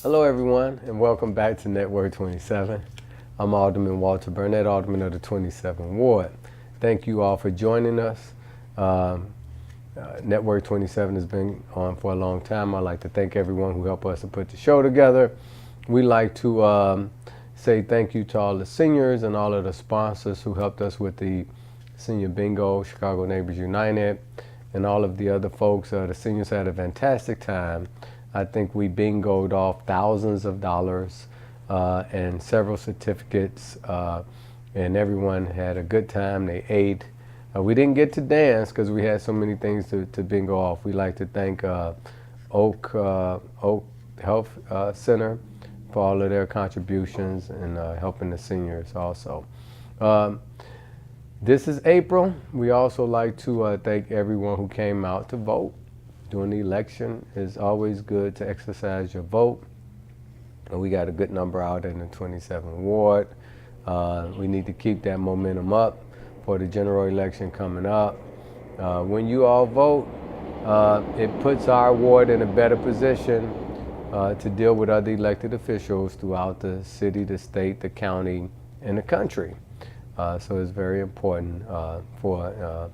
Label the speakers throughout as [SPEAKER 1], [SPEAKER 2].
[SPEAKER 1] Hello everyone, and welcome back to Network 27. I'm Alderman Walter Burnett, Alderman of the 27th Ward. Thank you all for joining us. Network 27 has been on for a long time. I'd like to thank everyone who helped us to put the show together. We'd like to say thank you to all the seniors and all of the sponsors who helped us with the Senior Bingo, Chicago Neighbors United, and all of the other folks. The seniors had a fantastic time. I think we bingoed off thousands of dollars and several certificates, and everyone had a good time. They ate. We didn't get to dance because we had so many things to bingo off. We'd like to thank Oak Health Center for all of their contributions and helping the seniors also. This is April. We also like to thank everyone who came out to vote. During the election, it's always good to exercise your vote. And we got a good number out in the 27th Ward. We need to keep that momentum up for the general election coming up. When you all vote, it puts our ward in a better position to deal with other elected officials throughout the city, the state, the county, and the country. So it's very important for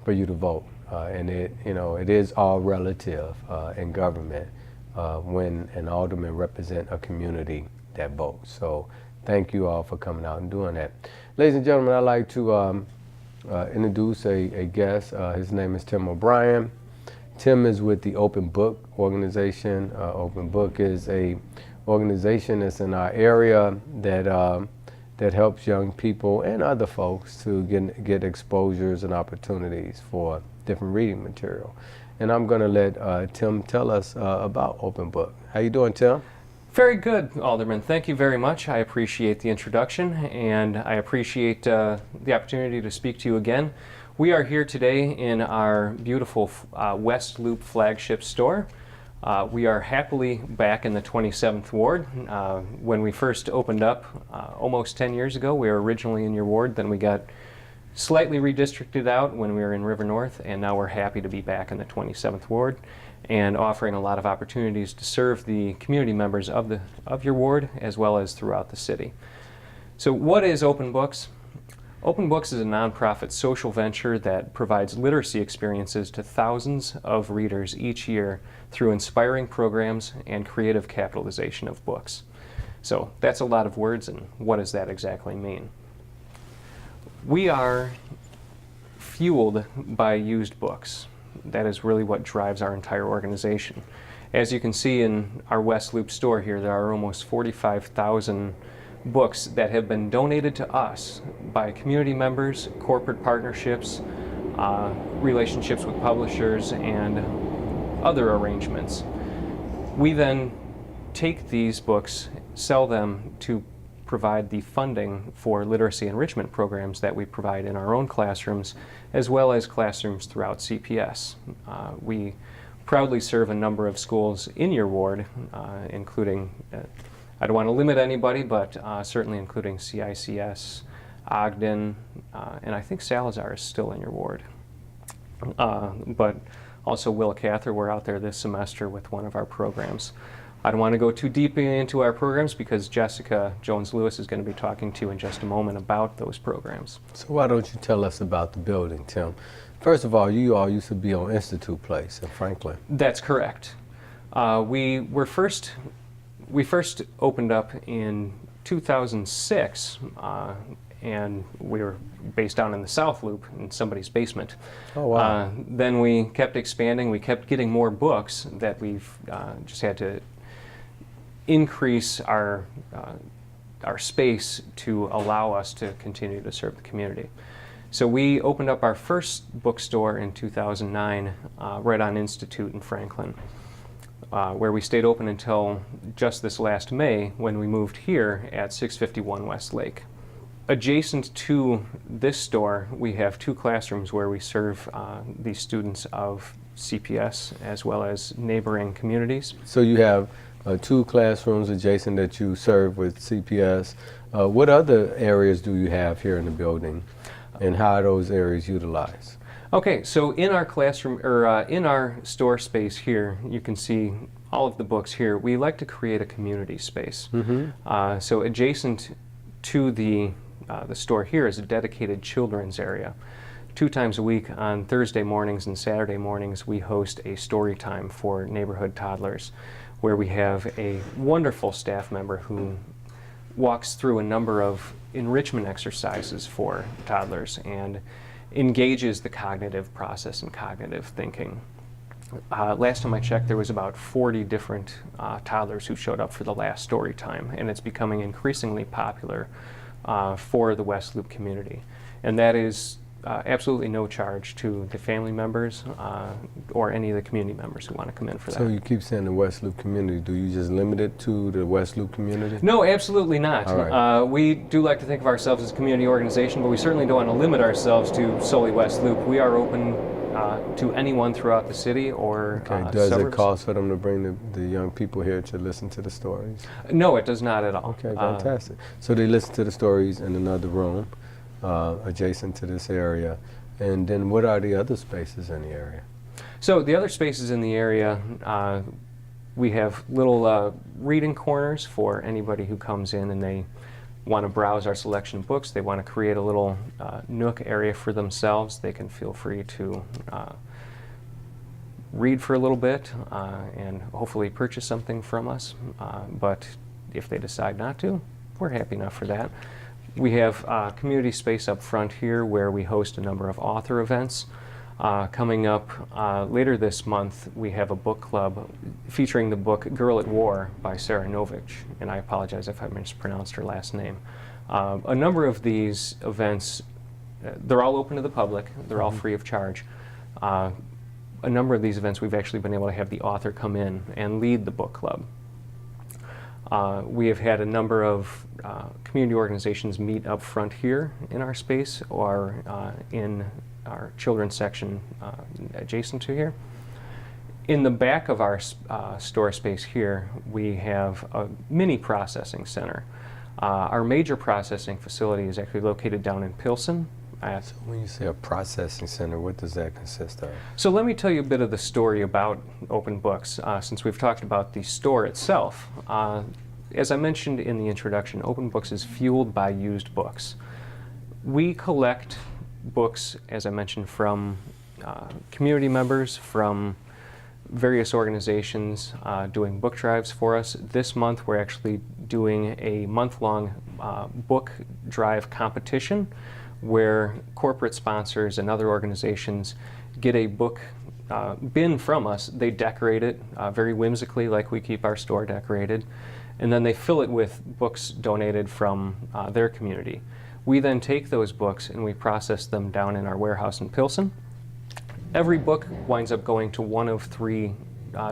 [SPEAKER 1] you to vote. And it is all relative in government when an alderman represents a community that votes. So thank you all for coming out and doing that. Ladies and gentlemen, I'd like to introduce a guest. His name is Tim O'Brien. Tim is with the Open Book organization. Open Book is a organization that's in our area that helps young people and other folks to get exposures and opportunities for different reading material. And I'm going to let Tim tell us about Open Book. How you doing, Tim?
[SPEAKER 2] Very good, Alderman. Thank you very much. I appreciate the introduction, and I appreciate the opportunity to speak to you again. We are here today in our beautiful West Loop flagship store. We are happily back in the 27th Ward. When we first opened up almost 10 years ago, we were originally in your ward, then we got slightly redistricted out when we were in River North, and now we're happy to be back in the 27th Ward and offering a lot of opportunities to serve the community members of your ward as well as throughout the city. So what is Open Books? Open Books is a nonprofit social venture that provides literacy experiences to thousands of readers each year through inspiring programs and creative capitalization of books. So that's a lot of words, and what does that exactly mean? We are fueled by used books. That is really what drives our entire organization. As you can see in our West Loop store here, there are almost 45,000 books that have been donated to us by community members, corporate partnerships, relationships with publishers, and other arrangements. We then take these books, sell them to provide the funding for literacy enrichment programs that we provide in our own classrooms, as well as classrooms throughout CPS. We proudly serve a number of schools in your ward, including, I don't want to limit anybody, but certainly including CICS, Ogden, and I think Salazar is still in your ward. But also Willa Cather, we're out there this semester with one of our programs. I don't want to go too deeply into our programs because Jessica Jones-Lewis is going to be talking to you in just a moment about those programs.
[SPEAKER 1] So why don't you tell us about the building, Tim? First of all, you all used to be on Institute Place in Franklin.
[SPEAKER 2] That's correct. We first opened up in 2006, and we were based down in the South Loop in somebody's basement.
[SPEAKER 1] Oh, wow.
[SPEAKER 2] Then we kept expanding. We kept getting more books that we've just had to increase our space to allow us to continue to serve the community. So we opened up our first bookstore in 2009 right on Institute in Franklin, where we stayed open until just this last May when we moved here at 651 West Lake. Adjacent to this store, we have two classrooms where we serve the students of CPS as well as neighboring communities.
[SPEAKER 1] So you have two classrooms adjacent that you serve with CPS. What other areas do you have here in the building, and how are those areas utilized?
[SPEAKER 2] Okay, so in our classroom, or in our store space here, you can see all of the books here. We like to create a community space. So adjacent to the store here is a dedicated children's area. 2 times a week on Thursday mornings and Saturday mornings, we host a story time for neighborhood toddlers, where we have a wonderful staff member who walks through a number of enrichment exercises for toddlers and engages the cognitive process and cognitive thinking. Last time I checked, there was about 40 different toddlers who showed up for the last story time, and it's becoming increasingly popular for the West Loop community. And that is absolutely no charge to the family members or any of the community members who want to come in for that.
[SPEAKER 1] So you keep saying the West Loop community. Do you just limit it to the West Loop community?
[SPEAKER 2] No, absolutely not.
[SPEAKER 1] All right.
[SPEAKER 2] We do like to think of ourselves as a community organization, but we certainly don't want to limit ourselves to solely West Loop. We are open to anyone throughout the city or
[SPEAKER 1] Okay. Does
[SPEAKER 2] suburbs.
[SPEAKER 1] it cost for them to bring the young people here to listen to the stories?
[SPEAKER 2] No, it does not at all.
[SPEAKER 1] Okay, fantastic. So they listen to the stories in another room adjacent to this area. And then what are the other spaces in the area?
[SPEAKER 2] So the other spaces in the area, we have little reading corners for anybody who comes in and they want to browse our selection of books. They want to create a little nook area for themselves. They can feel free to read for a little bit and hopefully purchase something from us. But if they decide not to, we're happy enough for that. We have community space up front here where we host a number of author events. Coming up later this month, we have a book club featuring the book Girl at War by Sarah Novich, and I apologize if I mispronounced her last name. A number of these events, they're all open to the public, they're all free of charge. A number of these events we've actually been able to have the author come in and lead the book club. We have had a number of community organizations meet up front here in our space or in our children's section adjacent to here. In the back of our store space here, we have a mini processing center. Our major processing facility is actually located down in Pilsen.
[SPEAKER 1] So when you say a processing center, what does that consist of?
[SPEAKER 2] So let me tell you a bit of the story about Open Books, since we've talked about the store itself. As I mentioned in the introduction, Open Books is fueled by used books. We collect books, as I mentioned, from community members, from various organizations doing book drives for us. This month we're actually doing a month-long book drive competition where corporate sponsors and other organizations get a book bin from us. They decorate it very whimsically like we keep our store decorated, and then they fill it with books donated from their community. We then take those books and we process them down in our warehouse in Pilsen. Every book winds up going to one of 3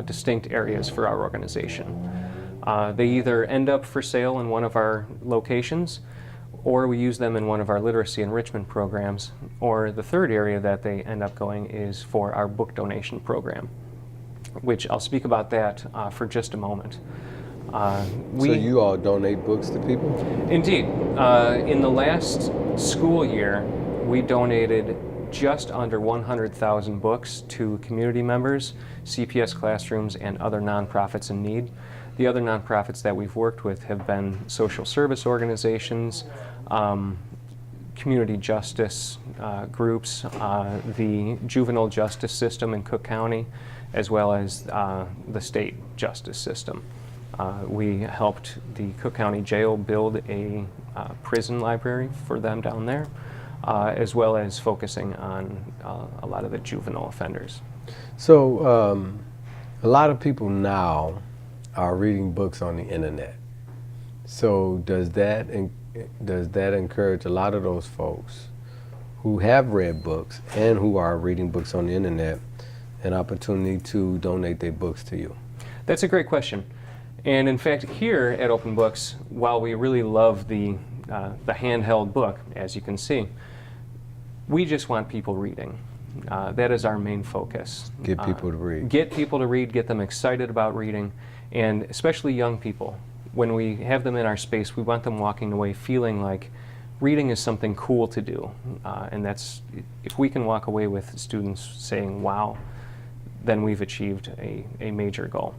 [SPEAKER 2] distinct areas for our organization. They either end up for sale in one of our locations, or we use them in one of our literacy enrichment programs, or the third area that they end up going is for our book donation program, which I'll speak about that for just a moment.
[SPEAKER 1] So you all donate books to people?
[SPEAKER 2] Indeed. In the last school year, we donated just under 100,000 books to community members, CPS classrooms, and other nonprofits in need. The other nonprofits that we've worked with have been social service organizations, community justice groups, the juvenile justice system in Cook County, as well as the state justice system. We helped the Cook County Jail build a prison library for them down there, as well as focusing on a lot of the juvenile offenders.
[SPEAKER 1] So a lot of people now are reading books on the internet. So does that encourage a lot of those folks who have read books and who are reading books on the internet an opportunity to donate their books to you?
[SPEAKER 2] That's a great question. And in fact, here at Open Books, while we really love the handheld book, as you can see, we just want people reading. That is our main focus.
[SPEAKER 1] Get people to read.
[SPEAKER 2] Get people to read, get them excited about reading, and especially young people. When we have them in our space, we want them walking away feeling like reading is something cool to do, and that's, if we can walk away with students saying, wow, then we've achieved a major goal.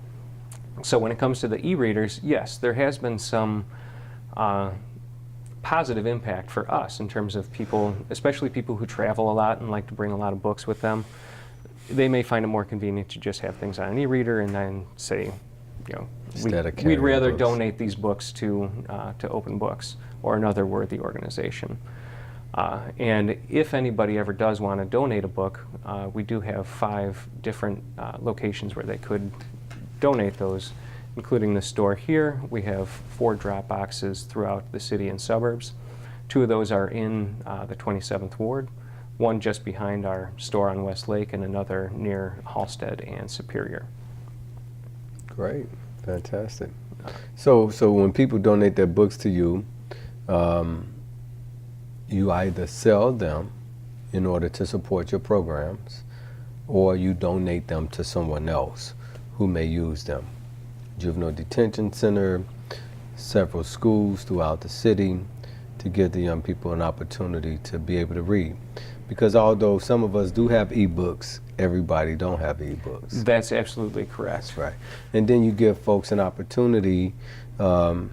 [SPEAKER 2] So when it comes to the e-readers, yes, there has been some positive impact for us in terms of people, especially people who travel a lot and like to bring a lot of books with them. They may find it more convenient to just have things on an e-reader and then say, you know, we'd rather donate these books to Open Books or another worthy organization. And if anybody ever does want to donate a book, we do have 5 different locations where they could donate those, including the store here. We have 4 drop boxes throughout the city and suburbs. 2 of those are in the 27th Ward, one just behind our store on West Lake, and another near Halstead and Superior.
[SPEAKER 1] Great, fantastic. So when people donate their books to you, you either sell them in order to support your programs, or you donate them to someone else who may use them. Juvenile detention center, several schools throughout the city, to give the young people an opportunity to be able to read. Because although some of us do have e-books, everybody don't have e-books.
[SPEAKER 2] That's absolutely correct.
[SPEAKER 1] That's right. And then you give folks an opportunity to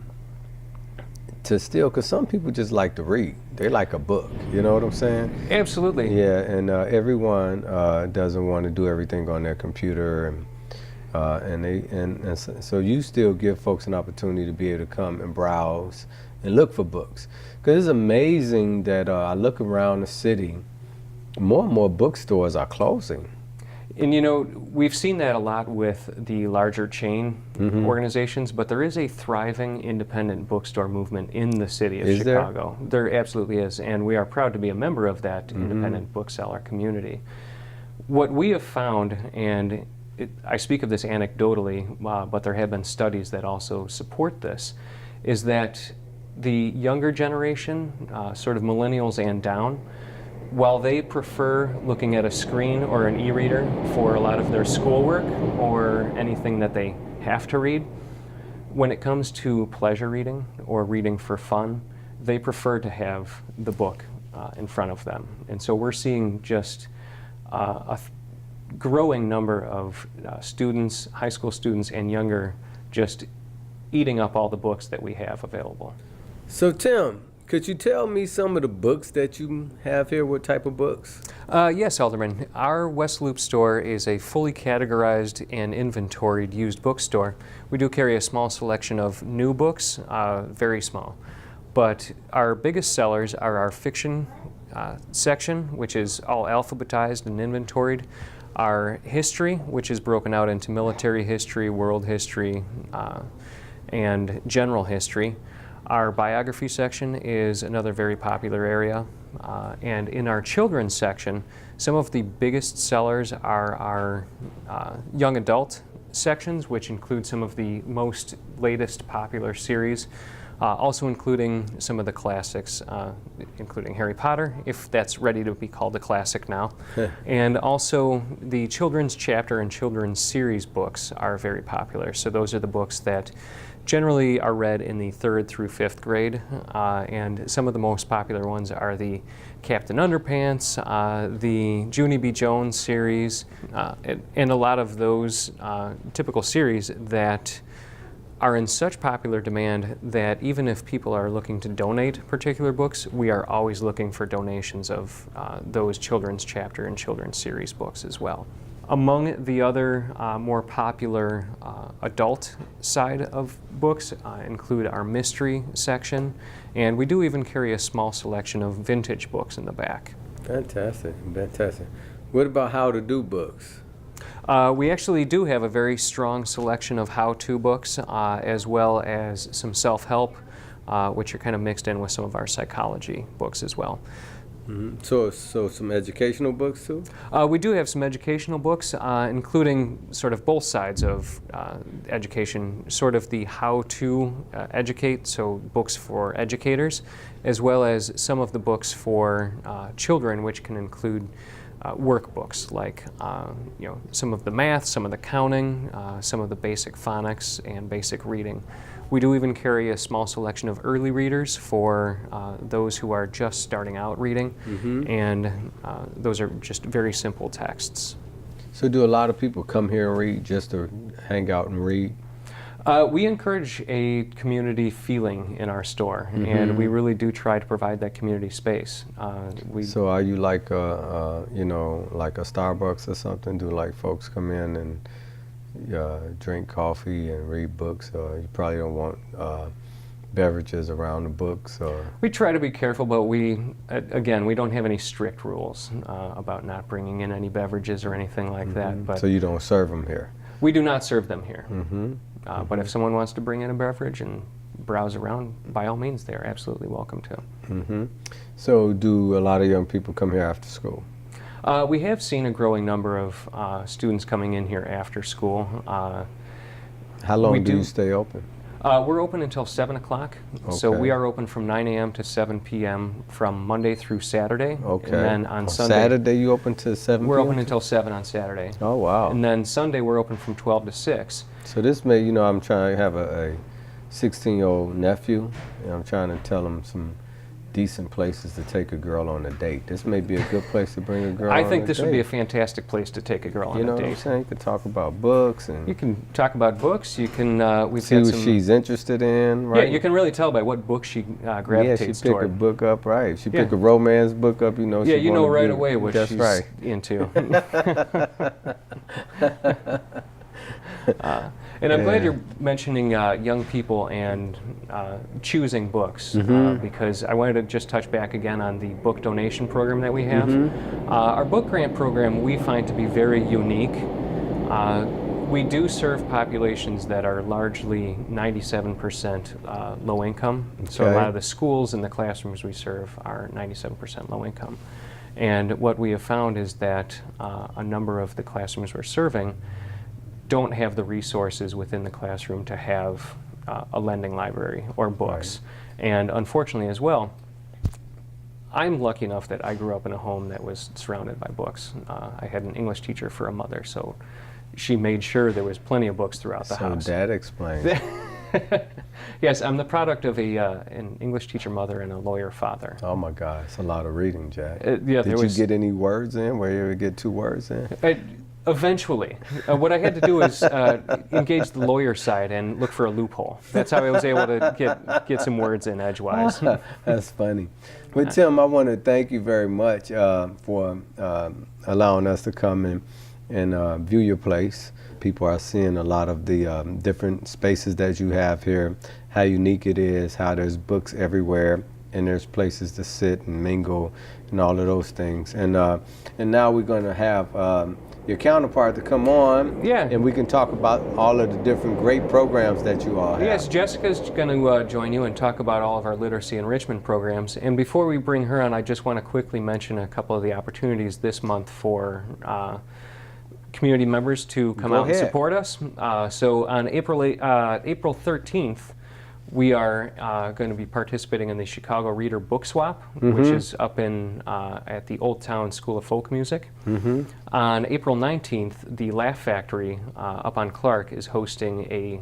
[SPEAKER 1] still, because some people just like to read. They like a book, you know what I'm saying?
[SPEAKER 2] Absolutely.
[SPEAKER 1] Yeah, and everyone doesn't want to do everything on their computer, and so you still give folks an opportunity to be able to come and browse and look for books. Because it's amazing that I look around the city, more and more bookstores are closing.
[SPEAKER 2] And you know, we've seen that a lot with the larger chain organizations, but there is a thriving independent bookstore movement in the city of Chicago. There absolutely is, and we are proud to be a member of that independent bookseller community. What we have found, and I speak of this anecdotally, but there have been studies that also support this, is that the younger generation, sort of millennials and down, while they prefer looking at a screen or an e-reader for a lot of their schoolwork or anything that they have to read, when it comes to pleasure reading or reading for fun, they prefer to have the book in front of them. And so we're seeing just a growing number of students, high school students and younger, just eating up all the books that we have available.
[SPEAKER 1] So Tim, could you tell me some of the books that you have here? What type of books?
[SPEAKER 2] Yes, Alderman. Our West Loop store is a fully categorized and inventoried used bookstore. We do carry a small selection of new books, very small. But our biggest sellers are our fiction section, which is all alphabetized and inventoried. Our history, which is broken out into military history, world history, and general history. Our biography section is another very popular area. And in our children's section, some of the biggest sellers are our young adult sections, which include some of the most latest popular series, also including some of the classics, including Harry Potter, if that's ready to be called a classic now. And also the children's chapter and children's series books are very popular. So those are the books that generally are read in the 3rd through 5th grade, and some of the most popular ones are the Captain Underpants, the Junie B. Jones series, and a lot of those typical series that are in such popular demand that even if people are looking to donate particular books, we are always looking for donations of those children's chapter and children's series books as well. Among the other more popular adult side of books include our mystery section, and we do even carry a small selection of vintage books in the back.
[SPEAKER 1] Fantastic, fantastic. What about how-to-do books?
[SPEAKER 2] We actually do have a very strong selection of how-to books, as well as some self-help, which are kind of mixed in with some of our psychology books as well.
[SPEAKER 1] Mm-hmm. So some educational books too?
[SPEAKER 2] We do have some educational books, including sort of both sides of education, sort of the how to educate, so books for educators, as well as some of the books for children, which can include workbooks, like some of the math, some of the counting, some of the basic phonics and basic reading. We do even carry a small selection of early readers for those who are just starting out reading, and those are just very simple texts.
[SPEAKER 1] So do a lot of people come here and read, just to hang out and read?
[SPEAKER 2] We encourage a community feeling in our store, and we really do try to provide that community space.
[SPEAKER 1] So are you like like a Starbucks or something? Do like folks come in and drink coffee and read books, or you probably don't want beverages around the books? Or
[SPEAKER 2] we try to be careful, but we don't have any strict rules about not bringing in any beverages or anything like that. But
[SPEAKER 1] so you don't serve them here?
[SPEAKER 2] We do not serve them here. But if someone wants to bring in a beverage and browse around, by all means, they're absolutely welcome to.
[SPEAKER 1] So do a lot of young people come here after school?
[SPEAKER 2] We have seen a growing number of students coming in here after school.
[SPEAKER 1] How long do you stay open?
[SPEAKER 2] We're open until 7 o'clock. So we are open from 9 a.m. to 7 p.m. from Monday through Saturday.
[SPEAKER 1] Okay.
[SPEAKER 2] And then on Sunday,
[SPEAKER 1] Saturday you open to 7
[SPEAKER 2] we're
[SPEAKER 1] p.m.?
[SPEAKER 2] open until 7 on Saturday.
[SPEAKER 1] Oh, wow.
[SPEAKER 2] And then Sunday we're open from 12 to 6.
[SPEAKER 1] So this may, I'm trying to have a 16-year-old nephew, and I'm trying to tell him some decent places to take a girl on a date. This may be a good place to bring a girl on a date.
[SPEAKER 2] I think this would be a fantastic place to take a girl on a date.
[SPEAKER 1] You know what I'm saying? You can talk about books. And
[SPEAKER 2] you can talk about books. You can
[SPEAKER 1] see what she's interested in, right?
[SPEAKER 2] Yeah, you can really tell by what book she gravitates
[SPEAKER 1] she pick
[SPEAKER 2] toward.
[SPEAKER 1] a book up, right? If she pick a romance book up,
[SPEAKER 2] you know right away what she's into. And I'm glad you're mentioning young people and choosing books, because I wanted to just touch back again on the book donation program that we have. Our book grant program we find to be very unique. We do serve populations that are largely 97% low income. So a lot of the schools and the classrooms we serve are 97% low income. And what we have found is that a number of the classrooms we're serving don't have the resources within the classroom to have a lending library or books. Right. And unfortunately as well, I'm lucky enough that I grew up in a home that was surrounded by books. I had an English teacher for a mother, so she made sure there was plenty of books throughout the house.
[SPEAKER 1] So that explains.
[SPEAKER 2] Yes, I'm the product of an English teacher mother and a lawyer father.
[SPEAKER 1] Oh my God, it's a lot of reading, Jack.
[SPEAKER 2] Did
[SPEAKER 1] you get any words in? Were you able to get 2 words in?
[SPEAKER 2] Eventually. What I had to do is engage the lawyer side and look for a loophole. That's how I was able to get some words in edgewise.
[SPEAKER 1] That's funny. But Tim, I want to thank you very much for allowing us to come and view your place. People are seeing a lot of the different spaces that you have here, how unique it is, how there's books everywhere, and there's places to sit and mingle and all of those things. And now we're going to have your counterpart to come on, and we can talk about all of the different great programs that you all have.
[SPEAKER 2] Yes, Jessica's going to join you and talk about all of our literacy enrichment programs. And before we bring her on, I just want to quickly mention a couple of the opportunities this month for community members to come out and support us. So on April 13th, we are going to be participating in the Chicago Reader Book Swap, which is up at the Old Town School of Folk Music. On April 19th, the Laugh Factory up on Clark is hosting a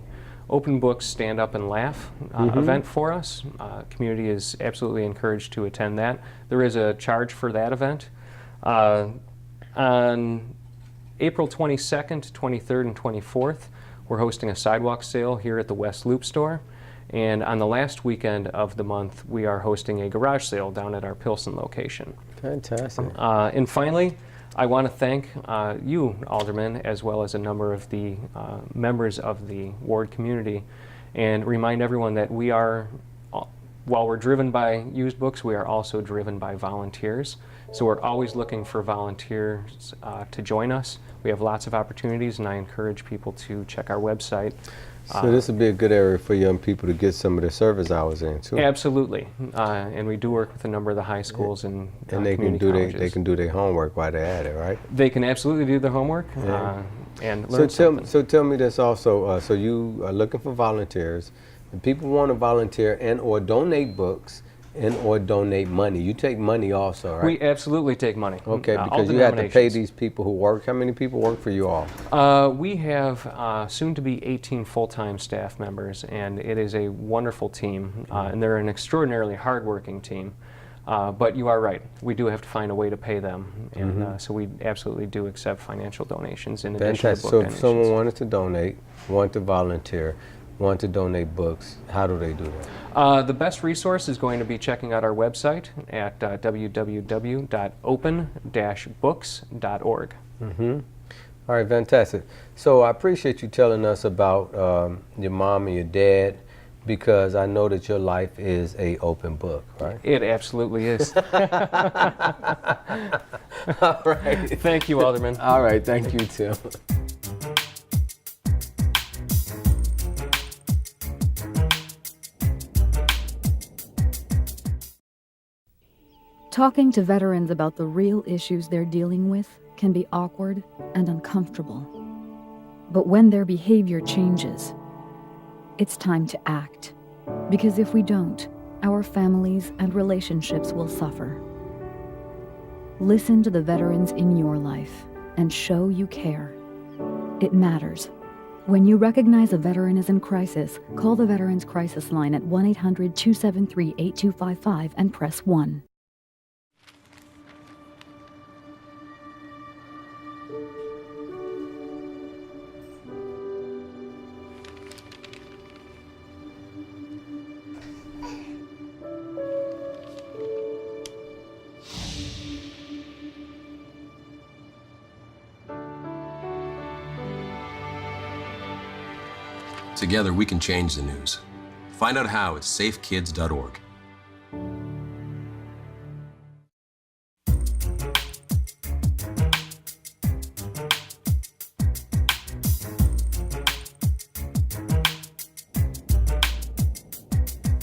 [SPEAKER 2] open book stand up and laugh event for us. Community is absolutely encouraged to attend that. There is a charge for that event. On April 22nd, 23rd, and 24th, we're hosting a sidewalk sale here at the West Loop store. And on the last weekend of the month, we are hosting a garage sale down at our Pilsen location.
[SPEAKER 1] Fantastic.
[SPEAKER 2] And finally, I want to thank you, Alderman, as well as a number of the members of the ward community, and remind everyone that we are, while we're driven by used books, we are also driven by volunteers. So we're always looking for volunteers to join us. We have lots of opportunities, and I encourage people to check our website.
[SPEAKER 1] So this would be a good area for young people to get some of their service hours in too.
[SPEAKER 2] Absolutely, and we do work with a number of the high schools and
[SPEAKER 1] they can do they can do their homework while they're at it, right?
[SPEAKER 2] They can absolutely do their homework and learn something.
[SPEAKER 1] So tell me this also. So you are looking for volunteers, and people want to volunteer and or donate books. or donate money? You take money also, right?
[SPEAKER 2] We absolutely take money.
[SPEAKER 1] Okay,
[SPEAKER 2] All
[SPEAKER 1] because you have to pay
[SPEAKER 2] denominations.
[SPEAKER 1] these people who work. How many people work for you all?
[SPEAKER 2] We have soon to be 18 full-time staff members, and it is a wonderful team, and they're an extraordinarily hardworking team. But you are right, we do have to find a way to pay them, and so we absolutely do accept financial donations in addition to
[SPEAKER 1] Fantastic.
[SPEAKER 2] book
[SPEAKER 1] So if
[SPEAKER 2] donations.
[SPEAKER 1] someone wanted to donate, want to volunteer, want to donate books, how do they do that?
[SPEAKER 2] The best resource is going to be checking out our website at www.open-books.org.
[SPEAKER 1] All right, fantastic. So I appreciate you telling us about your mom and your dad, because I know that your life is a open book, right?
[SPEAKER 2] It absolutely is.
[SPEAKER 1] All right.
[SPEAKER 2] Thank you, Alderman.
[SPEAKER 1] All right, thank you, Tim.
[SPEAKER 3] Talking to veterans about the real issues they're dealing with can be awkward and uncomfortable. But when their behavior changes, it's time to act. Because if we don't, our families and relationships will suffer. Listen to the veterans in your life and show you care. It matters. When you recognize a veteran is in crisis, call the Veterans Crisis Line at 1-800-273-8255 and press 1.
[SPEAKER 4] Together, we can change the news. Find out how at safekids.org.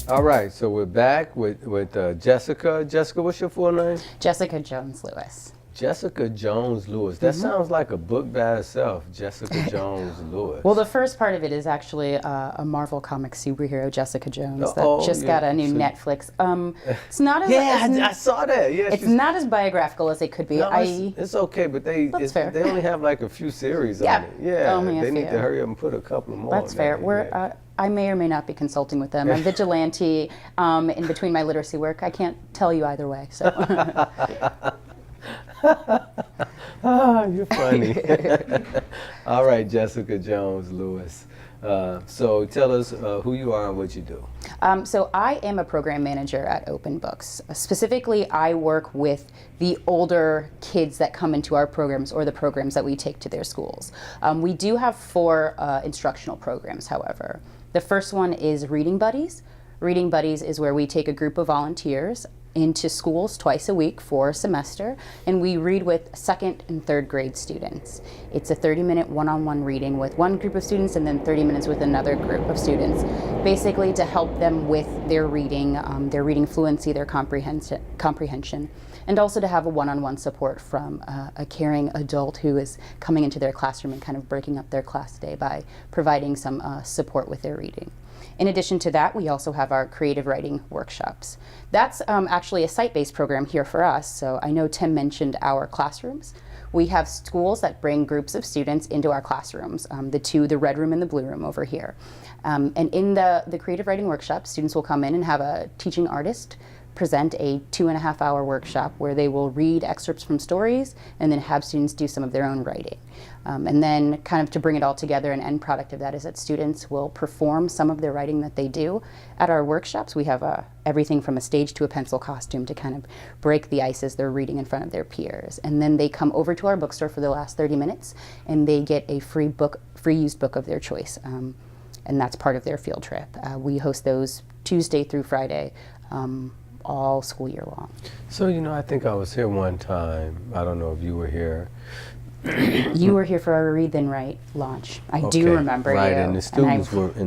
[SPEAKER 1] All right, so we're back with Jessica. Jessica, what's your full name?
[SPEAKER 5] Jessica Jones Lewis.
[SPEAKER 1] Jessica Jones Lewis. That sounds like a book by itself, Jessica Jones Lewis.
[SPEAKER 5] Well, the first part of it is actually a Marvel Comics superhero, Jessica Jones, that
[SPEAKER 1] Oh,
[SPEAKER 5] just
[SPEAKER 1] yeah.
[SPEAKER 5] got a new Netflix. It's not as
[SPEAKER 1] I saw that. Yeah,
[SPEAKER 5] it's not as biographical as it could be.
[SPEAKER 1] No, it's okay, but they
[SPEAKER 5] fair.
[SPEAKER 1] they only have like a few series
[SPEAKER 5] Yeah,
[SPEAKER 1] on it. Yeah,
[SPEAKER 5] only a
[SPEAKER 1] they need
[SPEAKER 5] few.
[SPEAKER 1] to hurry up and put a couple more.
[SPEAKER 5] That's
[SPEAKER 1] on
[SPEAKER 5] fair.
[SPEAKER 1] there.
[SPEAKER 5] I may or may not be consulting with them. I'm vigilante in between my literacy work. I can't tell you either way. So.
[SPEAKER 1] You're funny. All right, Jessica Jones Lewis. So tell us who you are and what you do.
[SPEAKER 5] So I am a program manager at Open Books. Specifically, I work with the older kids that come into our programs or the programs that we take to their schools. We do have 4 instructional programs, however. The first one is Reading Buddies. Reading Buddies is where we take a group of volunteers into schools twice a week for a semester, and we read with 2nd and 3rd grade students. It's a 30-minute one-on-one reading with one group of students and then 30 minutes with another group of students, basically to help them with their reading fluency, their comprehension, and also to have a one-on-one support from a caring adult who is coming into their classroom and kind of breaking up their class day by providing some support with their reading. In addition to that, we also have our creative writing workshops. That's actually a site-based program here for us. So I know Tim mentioned our classrooms. We have schools that bring groups of students into our classrooms, the red room and the blue room over here. And in the creative writing workshop, students will come in and have a teaching artist present a 2.5-hour workshop where they will read excerpts from stories and then have students do some of their own writing. And then kind of to bring it all together, an end product of that is that students will perform some of their writing that they do at our workshops. We have everything from a stage to a pencil costume to kind of break the ice as they're reading in front of their peers. And then they come over to our bookstore for the last 30 minutes and they get a free used book of their choice. And that's part of their field trip. We host those Tuesday through Friday, all school year long.
[SPEAKER 1] So, I think I was here one time. I don't know if you were here.
[SPEAKER 5] You were here for our Read Then Write launch. I do remember
[SPEAKER 1] right,
[SPEAKER 5] you.
[SPEAKER 1] and the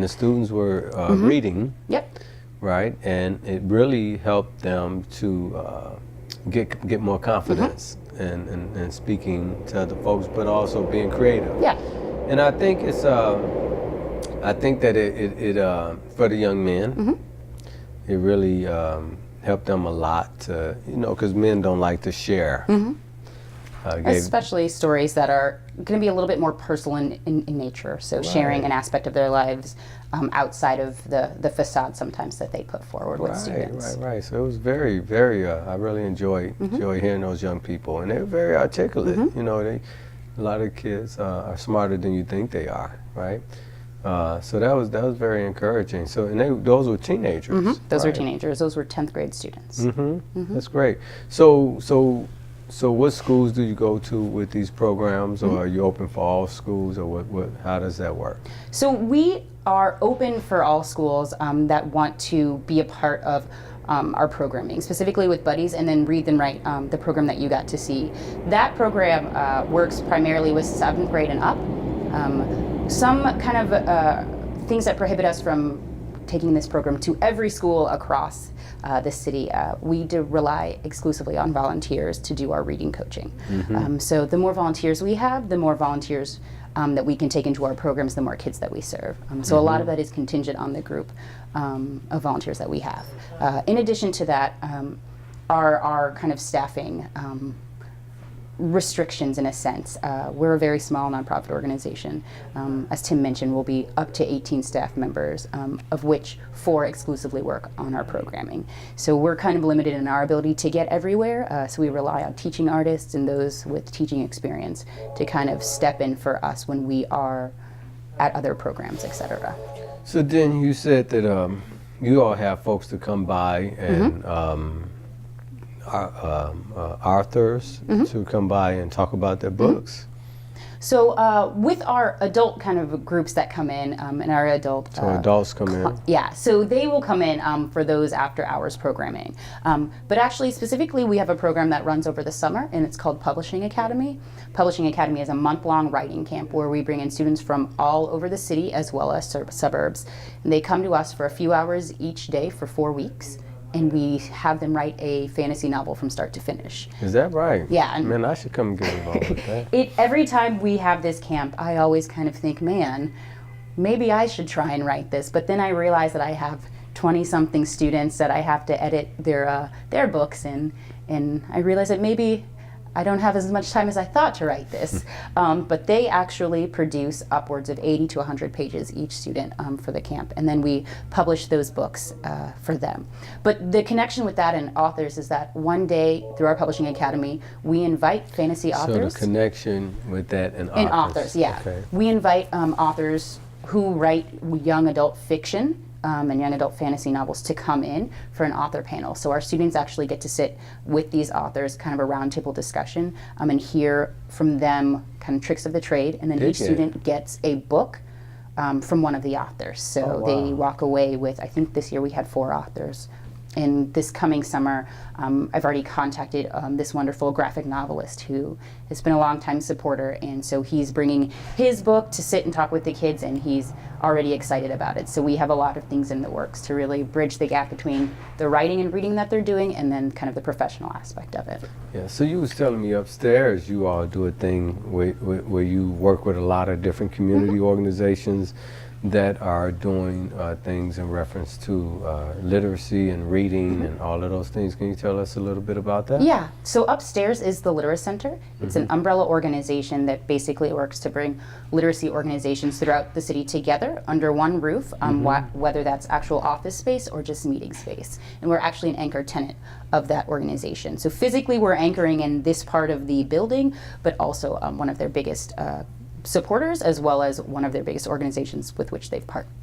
[SPEAKER 1] students were reading.
[SPEAKER 5] Yep.
[SPEAKER 1] Right, and it really helped them to get more confidence in speaking to other folks, but also being creative.
[SPEAKER 5] Yeah.
[SPEAKER 1] And I think it's I think that it for the young men, it really helped them a lot to, because men don't like to share.
[SPEAKER 5] Especially stories that are going to be a little bit more personal in nature. So sharing an aspect of their lives outside of the facade sometimes that they put forward with students.
[SPEAKER 1] Right. So it was very, very, I really enjoy hearing those young people. And they were very articulate. A lot of kids are smarter than you think they are, right? So that was very encouraging. So, and those were teenagers.
[SPEAKER 5] Those were teenagers. Those were 10th grade students.
[SPEAKER 1] That's great. So what schools do you go to with these programs, or are you open for all schools, or how does that work?
[SPEAKER 5] So we are open for all schools that want to be a part of our programming, specifically with Buddies and then Read Then Write, the program that you got to see. That program works primarily with 7th grade and up. Some kind of things that prohibit us from taking this program to every school across the city. We do rely exclusively on volunteers to do our reading coaching. So the more volunteers we have, the more volunteers that we can take into our programs, the more kids that we serve. So a lot of that is contingent on the group of volunteers that we have. In addition to that, our kind of staffing restrictions in a sense. We're a very small nonprofit organization. As Tim mentioned, we'll be up to 18 staff members, of which 4 exclusively work on our programming. So we're kind of limited in our ability to get everywhere, so we rely on teaching artists and those with teaching experience to kind of step in for us when we are at other programs, etc.
[SPEAKER 1] So then you said that you all have folks to come by and authors to come by and talk about their books.
[SPEAKER 5] So with our adult kind of groups that come in, and our adult...
[SPEAKER 1] So adults come in?
[SPEAKER 5] Yeah, so they will come in for those after hours programming. But actually, specifically, we have a program that runs over the summer, and it's called Publishing Academy. Publishing Academy is a month-long writing camp where we bring in students from all over the city as well as suburbs. And they come to us for a few hours each day for 4 weeks. And we have them write a fantasy novel from start to finish.
[SPEAKER 1] Is that right?
[SPEAKER 5] Yeah.
[SPEAKER 1] Man, I should come get involved with that.
[SPEAKER 5] Every time we have this camp, I always kind of think, man, maybe I should try and write this. But then I realize that I have 20-something students that I have to edit their books in, and I realize that maybe I don't have as much time as I thought to write this. But they actually produce upwards of 80 to 100 pages each student for the camp, and then we publish those books for them. But the connection with that and authors is that one day through our Publishing Academy, we invite fantasy authors.
[SPEAKER 1] So the connection with that and authors.
[SPEAKER 5] And authors, yeah.
[SPEAKER 1] Okay.
[SPEAKER 5] We invite authors who write young adult fiction and young adult fantasy novels to come in for an author panel. So our students actually get to sit with these authors, kind of a roundtable discussion, and hear from them kind of tricks of the trade, and then each student gets a book from one of the authors. So they walk away with, I think this year we had 4 authors. And this coming summer, I've already contacted this wonderful graphic novelist who has been a longtime supporter, and so he's bringing his book to sit and talk with the kids, and he's already excited about it. So we have a lot of things in the works to really bridge the gap between the writing and reading that they're doing and then kind of the professional aspect of it.
[SPEAKER 1] Yeah, so you was telling me upstairs you all do a thing where you work with a lot of different community organizations that are doing things in reference to literacy and reading and all of those things. Can you tell us a little bit about that?
[SPEAKER 5] Yeah, so upstairs is the Literacy Center. It's an umbrella organization that basically works to bring literacy organizations throughout the city together under one roof, whether that's actual office space or just meeting space. And we're actually an anchor tenant of that organization. So physically we're anchoring in this part of the building, but also one of their biggest supporters, as well as one of their biggest organizations with which they've partnered.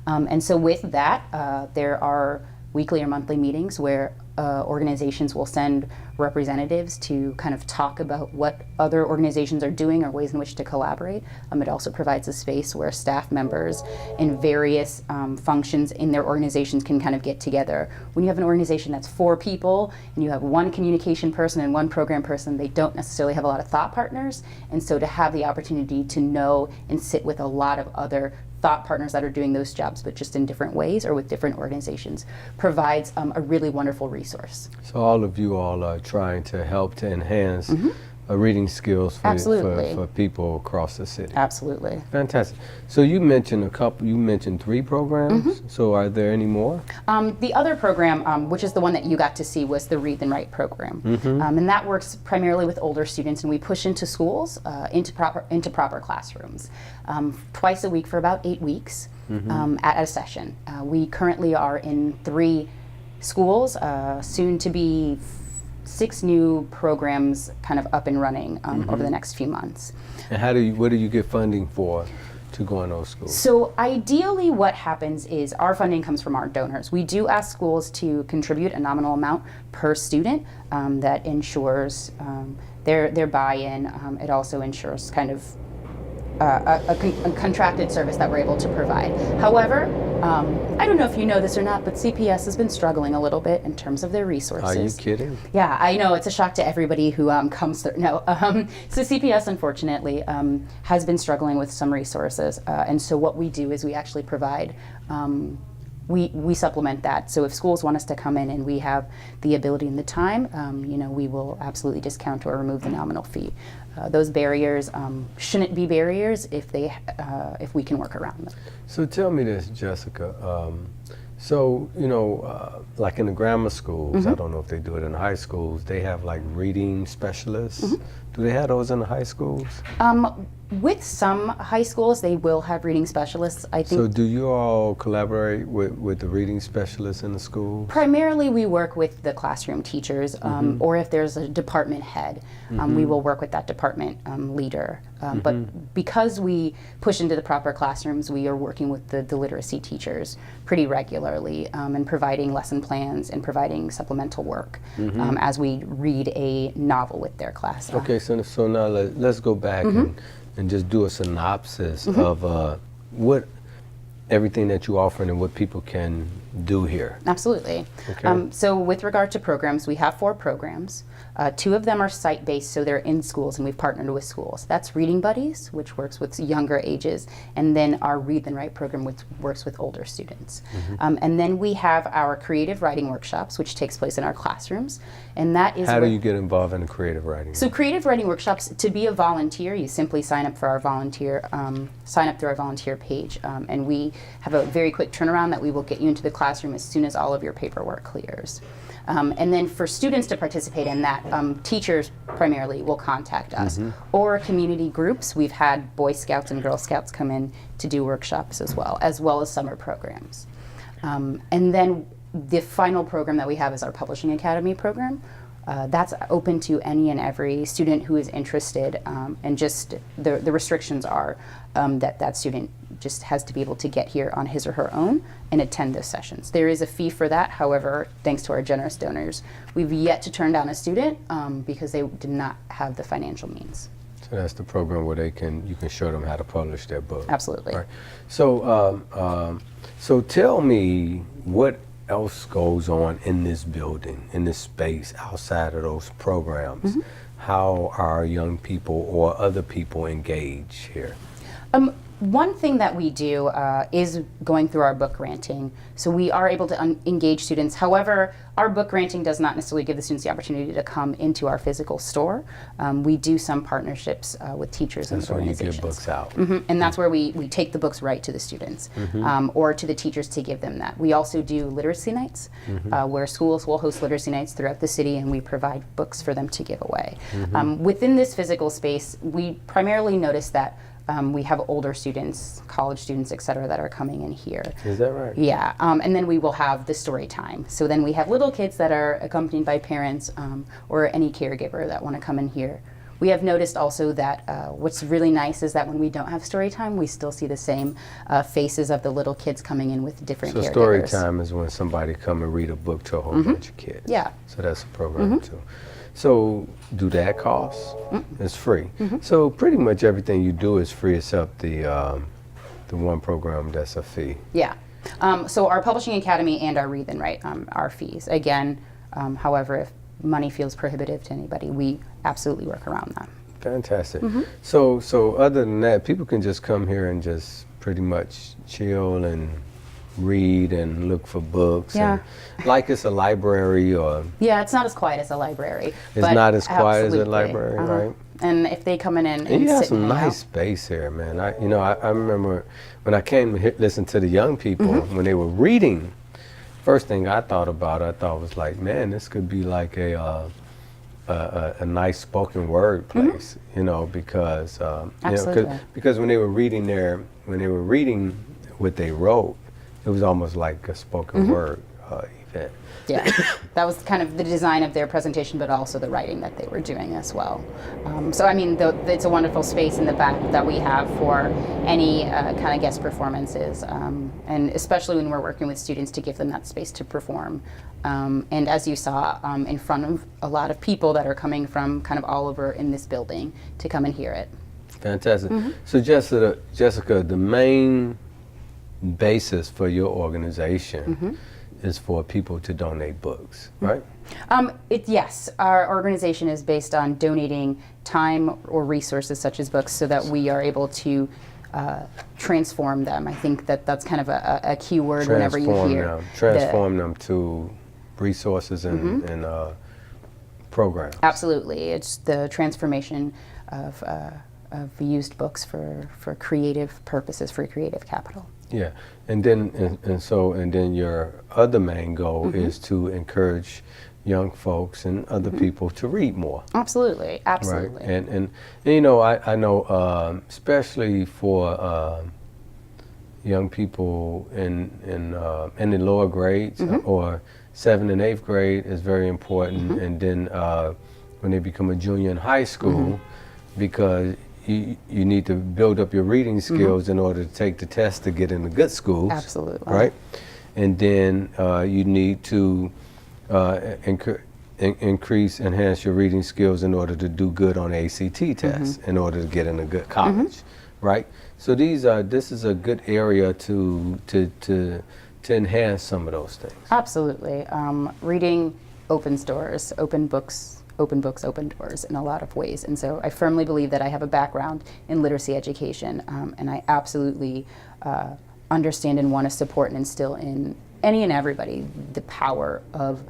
[SPEAKER 5] And so with that, there are weekly or monthly meetings where organizations will send representatives to kind of talk about what other organizations are doing or ways in which to collaborate. It also provides a space where staff members in various functions in their organizations can kind of get together. When you have an organization that's 4 people and you have one communication person and one program person, they don't necessarily have a lot of thought partners. And so to have the opportunity to know and sit with a lot of other thought partners that are doing those jobs, but just in different ways or with different organizations, provides a really wonderful resource.
[SPEAKER 1] So all of you all are trying to help to enhance reading skills for,
[SPEAKER 5] Absolutely.
[SPEAKER 1] for people across the city.
[SPEAKER 5] Absolutely.
[SPEAKER 1] Fantastic. So you mentioned you mentioned 3 programs. So are there any more?
[SPEAKER 5] The other program, which is the one that you got to see, was the Read and Write program. And that works primarily with older students, and we push into schools, into proper classrooms, twice a week for about 8 weeks at a session. We currently are in 3 schools, soon to be 6 new programs kind of up and running over the next few months.
[SPEAKER 1] And what do you get funding for to go in those schools?
[SPEAKER 5] So ideally what happens is our funding comes from our donors. We do ask schools to contribute a nominal amount per student that ensures their buy-in. It also ensures kind of a contracted service that we're able to provide. However, I don't know if you know this or not, but CPS has been struggling a little bit in terms of their resources.
[SPEAKER 1] Are you kidding?
[SPEAKER 5] Yeah, I know, it's a shock to everybody who comes through. No, so CPS, unfortunately, has been struggling with some resources, and so what we do is we actually provide we supplement that. So if schools want us to come in and we have the ability and the time, we will absolutely discount or remove the nominal fee. Those barriers shouldn't be barriers if we can work around them.
[SPEAKER 1] So tell me this, Jessica. Like in the grammar schools, I don't know if they do it in the high schools, they have like reading specialists. Do they have those in the high schools?
[SPEAKER 5] With some high schools, they will have reading specialists. I think.
[SPEAKER 1] So do you all collaborate with the reading specialists in the school?
[SPEAKER 5] Primarily, we work with the classroom teachers, or if there's a department head, we will work with that department leader. But because we push into the proper classrooms, we are working with the literacy teachers pretty regularly and providing lesson plans and providing supplemental work as we read a novel with their class.
[SPEAKER 1] Okay, so now let's go back and just do a synopsis of everything that you offer and what people can do here.
[SPEAKER 5] Absolutely.
[SPEAKER 1] Okay.
[SPEAKER 5] So with regard to programs, we have 4 programs. 2 of them are site-based, so they're in schools, and we've partnered with schools. That's Reading Buddies, which works with younger ages, and then our Read and Write program, which works with older students. And then we have our creative writing workshops, which takes place in our classrooms, and that is
[SPEAKER 1] How do you get involved in the creative writing?
[SPEAKER 5] So creative writing workshops, to be a volunteer, you simply sign up for our sign up through our volunteer page, and we have a very quick turnaround that we will get you into the classroom as soon as all of your paperwork clears. And then for students to participate in that, teachers primarily will contact us, or community groups. We've had Boy Scouts and Girl Scouts come in to do workshops as well as summer programs. And then the final program that we have is our Publishing Academy program. That's open to any and every student who is interested, and just the restrictions are that student just has to be able to get here on his or her own and attend those sessions. There is a fee for that. However, thanks to our generous donors, we've yet to turn down a student because they did not have the financial means.
[SPEAKER 1] So that's the program where you can show them how to publish their book.
[SPEAKER 5] Absolutely.
[SPEAKER 1] Right. So so tell me what else goes on in this building, in this space, outside of those programs. How are young people or other people engaged here?
[SPEAKER 5] One thing that we do is going through our book granting. So we are able to engage students. However, our book granting does not necessarily give the students the opportunity to come into our physical store. We do some partnerships with teachers and organizations.
[SPEAKER 1] That's where you give books out.
[SPEAKER 5] And that's where we take the books right to the students or to the teachers to give them that. We also do literacy nights where schools will host literacy nights throughout the city, and we provide books for them to give away. Within this physical space, we primarily notice that we have older students, college students, et cetera, that are coming in here.
[SPEAKER 1] Is that right?
[SPEAKER 5] Yeah, and then we will have the story time. So then we have little kids that are accompanied by parents or any caregiver that want to come in here. We have noticed also that what's really nice is that when we don't have story time, we still see the same faces of the little kids coming in with different caregivers.
[SPEAKER 1] So story time is when somebody come and read a book to a whole bunch of kids.
[SPEAKER 5] Yeah.
[SPEAKER 1] So that's a program too. So do that cost? It's free. So pretty much everything you do is free except the one program that's a fee.
[SPEAKER 5] Yeah. So our Publishing Academy and our Read and Write are fees. Again, however, if money feels prohibitive to anybody, we absolutely work around that.
[SPEAKER 1] Fantastic. So other than that, people can just come here and just pretty much chill and read and look for books.
[SPEAKER 5] Yeah.
[SPEAKER 1] And like it's a library, or
[SPEAKER 5] Yeah, it's not as quiet as a library.
[SPEAKER 1] it's
[SPEAKER 5] but
[SPEAKER 1] not as quiet as a
[SPEAKER 5] absolutely.
[SPEAKER 1] library, right?
[SPEAKER 5] And if they come in and
[SPEAKER 1] And you have
[SPEAKER 5] sit
[SPEAKER 1] some
[SPEAKER 5] and hang
[SPEAKER 1] nice
[SPEAKER 5] out.
[SPEAKER 1] space here, man. I remember when I came to listen to the young people
[SPEAKER 5] Mm-hmm.
[SPEAKER 1] when they were reading. First thing I thought was like, man, this could be like a nice spoken word place, because
[SPEAKER 5] Absolutely.
[SPEAKER 1] because when they were reading what they wrote, it was almost like a spoken word event.
[SPEAKER 5] Yeah, that was kind of the design of their presentation, but also the writing that they were doing as well. So I mean, it's a wonderful space in the back that we have for any kind of guest performances, and especially when we're working with students to give them that space to perform. And as you saw, in front of a lot of people that are coming from kind of all over in this building to come and hear it.
[SPEAKER 1] Fantastic. So Jessica, the main basis for your organization is for people to donate books, right?
[SPEAKER 5] Yes, our organization is based on donating time or resources such as books so that we are able to transform them. I think that's kind of a key word whenever you hear.
[SPEAKER 1] Transform them to resources and programs.
[SPEAKER 5] Absolutely. It's the transformation of used books for creative purposes, for creative capital.
[SPEAKER 1] Yeah, and then your other main goal is to encourage young folks and other people to read more.
[SPEAKER 5] Absolutely, absolutely.
[SPEAKER 1] Right, and I know especially for young people in the lower grades or 7th and 8th grade is very important, and then when they become a junior in high school, because you need to build up your reading skills in order to take the test to get into good schools.
[SPEAKER 5] Absolutely.
[SPEAKER 1] Right? And then you need to enhance your reading skills in order to do good on ACT tests, in order to get in a good college. Right? So this is a good area to enhance some of those things.
[SPEAKER 5] Absolutely. Reading opens doors, open books open doors in a lot of ways. And so I firmly believe that I have a background in literacy education, and I absolutely understand and want to support and instill in any and everybody the power of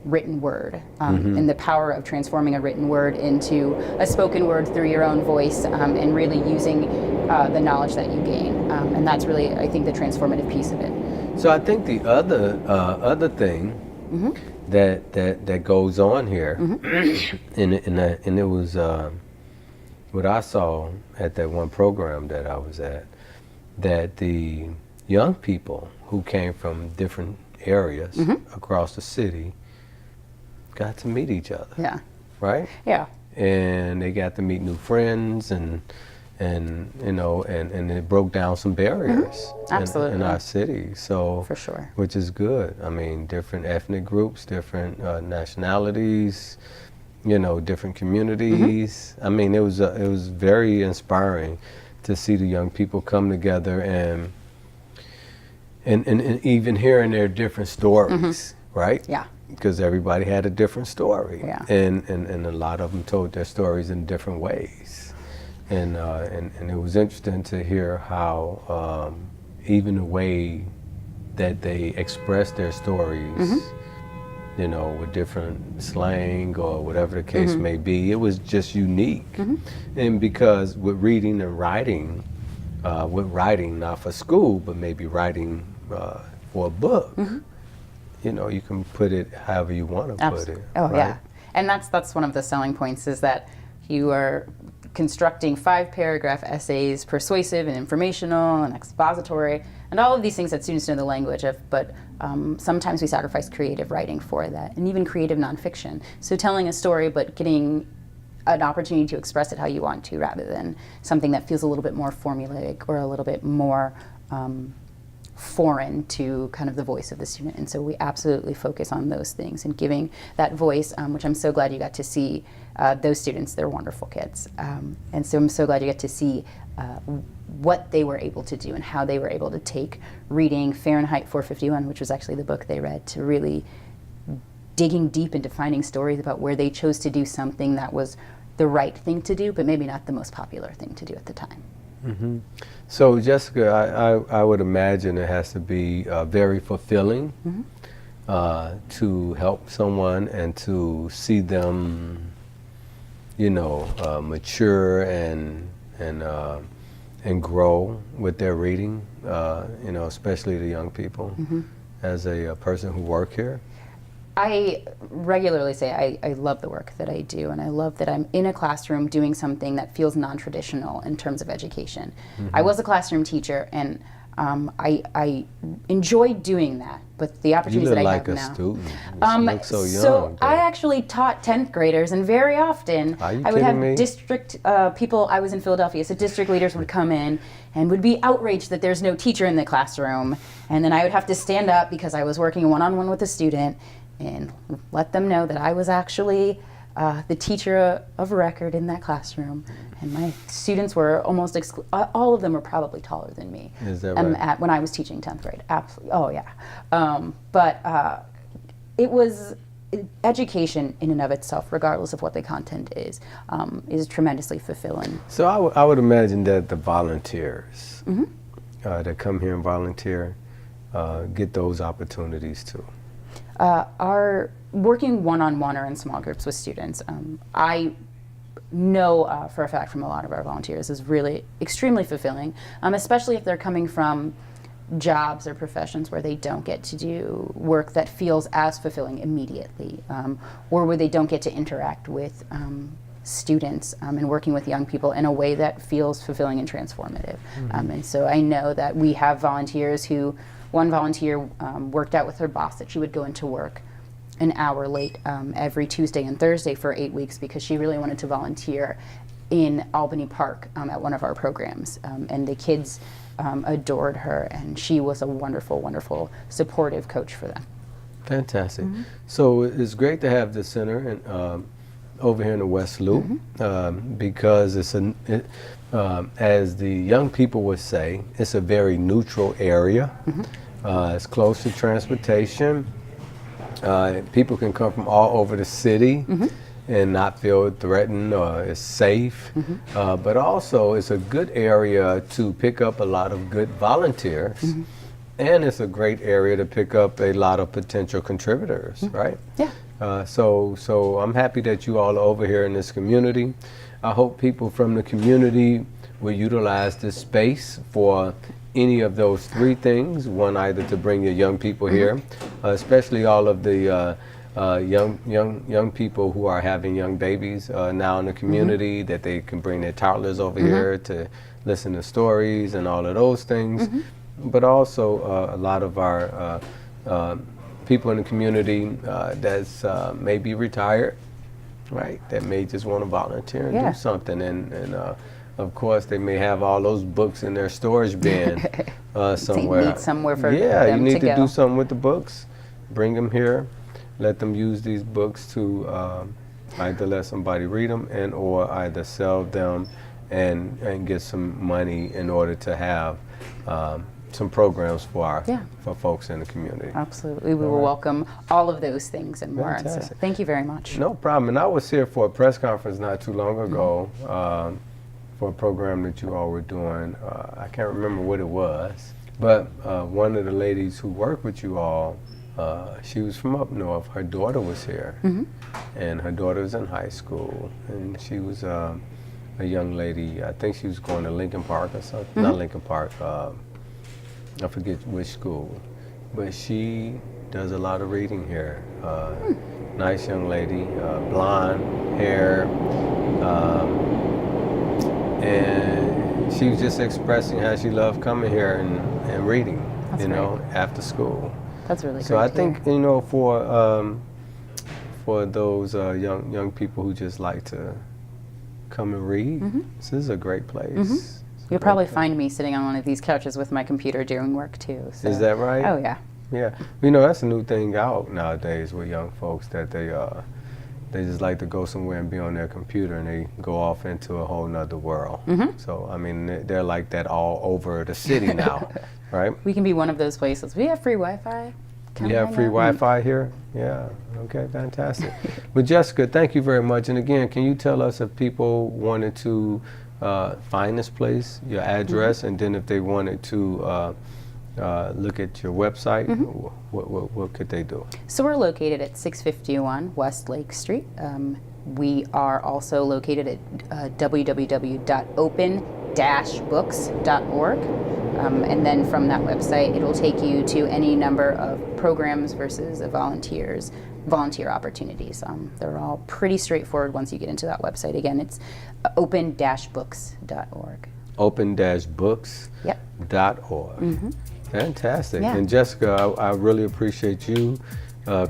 [SPEAKER 5] written word, and the power of transforming a written word into a spoken word through your own voice, and really using the knowledge that you gain. And that's really, I think, the transformative piece of it.
[SPEAKER 1] So I think the other thing that goes on here, and it was what I saw at that one program that I was at, that the young people who came from different areas across the city got to meet each other.
[SPEAKER 5] Yeah.
[SPEAKER 1] Right?
[SPEAKER 5] Yeah.
[SPEAKER 1] And they got to meet new friends, and it broke down some barriers
[SPEAKER 5] Absolutely.
[SPEAKER 1] in our city. So
[SPEAKER 5] For sure.
[SPEAKER 1] which is good. I mean, different ethnic groups, different nationalities, different communities. I mean, it was very inspiring to see the young people come together and even hearing their different stories, right?
[SPEAKER 5] Yeah.
[SPEAKER 1] Because everybody had a different story,
[SPEAKER 5] Yeah.
[SPEAKER 1] and a lot of them told their stories in different ways, and it was interesting to hear how even the way that they expressed their stories, with different slang or whatever the case may be, it was just unique, and because with reading and writing, not for school, but maybe writing for a book. You can put it however you want to put it.
[SPEAKER 5] Oh,
[SPEAKER 1] right?
[SPEAKER 5] yeah. And that's one of the selling points, is that you are constructing 5-paragraph essays, persuasive and informational and expository, and all of these things that students know the language of, but sometimes we sacrifice creative writing for that, and even creative nonfiction. So telling a story, but getting an opportunity to express it how you want to, rather than something that feels a little bit more formulaic or a little bit more foreign to kind of the voice of the student. And so we absolutely focus on those things and giving that voice, which I'm so glad you got to see those students. They're wonderful kids. And so I'm so glad you get to see what they were able to do and how they were able to take reading Fahrenheit 451, which was actually the book they read, to really digging deep into finding stories about where they chose to do something that was the right thing to do, but maybe not the most popular thing to do at the time.
[SPEAKER 1] So Jessica, I would imagine it has to be very fulfilling to help someone and to see them, mature and grow with their reading, especially the young people. As a person who work here.
[SPEAKER 5] I regularly say I love the work that I do, and I love that I'm in a classroom doing something that feels non-traditional in terms of education. I was a classroom teacher, and I enjoyed doing that, but the opportunities that I have now.
[SPEAKER 1] You look like a student. You look so young.
[SPEAKER 5] So I actually taught 10th graders, and very often I would have district people. I was in Philadelphia, so district leaders would come in and would be outraged that there's no teacher in the classroom, and then I would have to stand up because I was working one-on-one with a student and let them know that I was actually the teacher of record in that classroom, and my students were almost all of them were probably taller than me.
[SPEAKER 1] Is that right?
[SPEAKER 5] When I was teaching 10th grade, absolutely. Oh yeah, but it was education in and of itself, regardless of what the content is tremendously fulfilling.
[SPEAKER 1] So I would imagine that the volunteers that come here and volunteer get those opportunities too.
[SPEAKER 5] Are working one-on-one or in small groups with students. I know for a fact from a lot of our volunteers is really extremely fulfilling, especially if they're coming from jobs or professions where they don't get to do work that feels as fulfilling immediately, or where they don't get to interact with students and working with young people in a way that feels fulfilling and transformative. And so I know that we have volunteers who, one volunteer worked out with her boss that she would go into work an hour late every Tuesday and Thursday for 8 weeks because she really wanted to volunteer in Albany Park at one of our programs. And the kids adored her, and she was a wonderful, wonderful supportive coach for them.
[SPEAKER 1] Fantastic. So it's great to have the center and over here in the West Loop because it's as the young people would say, it's a very neutral area. It's close to transportation. People can come from all over the city and not feel threatened or it's safe. But also it's a good area to pick up a lot of good volunteers. And it's a great area to pick up a lot of potential contributors, right?
[SPEAKER 5] Yeah.
[SPEAKER 1] So I'm happy that you all are over here in this community. I hope people from the community will utilize this space for any of those three things. One, either to bring your young people here, especially all of the young people who are having young babies now in the community, that they can bring their toddlers over here to listen to stories and all of those things. But also a lot of our people in the community that's maybe retired, right? That may just want to volunteer and do something. And of course, they may have all those books in their storage bin somewhere.
[SPEAKER 5] They need somewhere for them
[SPEAKER 1] you need
[SPEAKER 5] to go.
[SPEAKER 1] do something with the books. Bring them here. Let them use these books to either let somebody read them and or either sell them and get some money in order to have some programs for for folks in the community.
[SPEAKER 5] Absolutely. We will welcome all of those things and more. So thank you very much.
[SPEAKER 1] No problem. And I was here for a press conference not too long ago for a program that you all were doing. I can't remember what it was, but one of the ladies who worked with you all, she was from up north. Her daughter was here, and her daughter was in high school, and she was a young lady. I think she was going to Lincoln Park or something. Not Lincoln Park. I forget which school, but she does a lot of reading here. Nice young lady, blonde hair, and she was just expressing how she loved coming here and reading, after school.
[SPEAKER 5] That's really great.
[SPEAKER 1] So I think, for those young people who just like to come and read, this is a great place.
[SPEAKER 5] You'll probably find me sitting on one of these couches with my computer doing work too. So.
[SPEAKER 1] Is that right?
[SPEAKER 5] Oh yeah.
[SPEAKER 1] Yeah, that's a new thing out nowadays with young folks, that they just like to go somewhere and be on their computer and they go off into a whole nother world. So I mean, they're like that all over the city now, right?
[SPEAKER 5] We can be one of those places. We have free Wi-Fi.
[SPEAKER 1] You have free Wi-Fi here? Yeah, okay, fantastic. But Jessica, thank you very much. And again, can you tell us if people wanted to find this place, your address, and then if they wanted to look at your website, what could they do?
[SPEAKER 5] So we're located at 651 West Lake Street. We are also located at www.open-books.org. And then from that website, it will take you to any number of programs versus volunteer opportunities. They're all pretty straightforward once you get into that website. Again, it's open-books.org.
[SPEAKER 1] Open-books.org. Fantastic.
[SPEAKER 5] Yeah.
[SPEAKER 1] And Jessica, I really appreciate you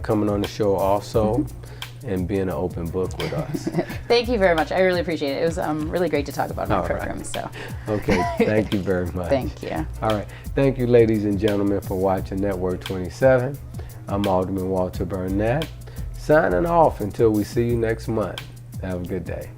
[SPEAKER 1] coming on the show also and being an open book with us.
[SPEAKER 5] Thank you very much. I really appreciate it. It was really great to talk about my program. So.
[SPEAKER 1] Okay, thank you very much.
[SPEAKER 5] Thank you.
[SPEAKER 1] All right. Thank you, ladies and gentlemen, for watching Network 27. I'm Alderman Walter Burnett, signing off until we see you next month. Have a good day.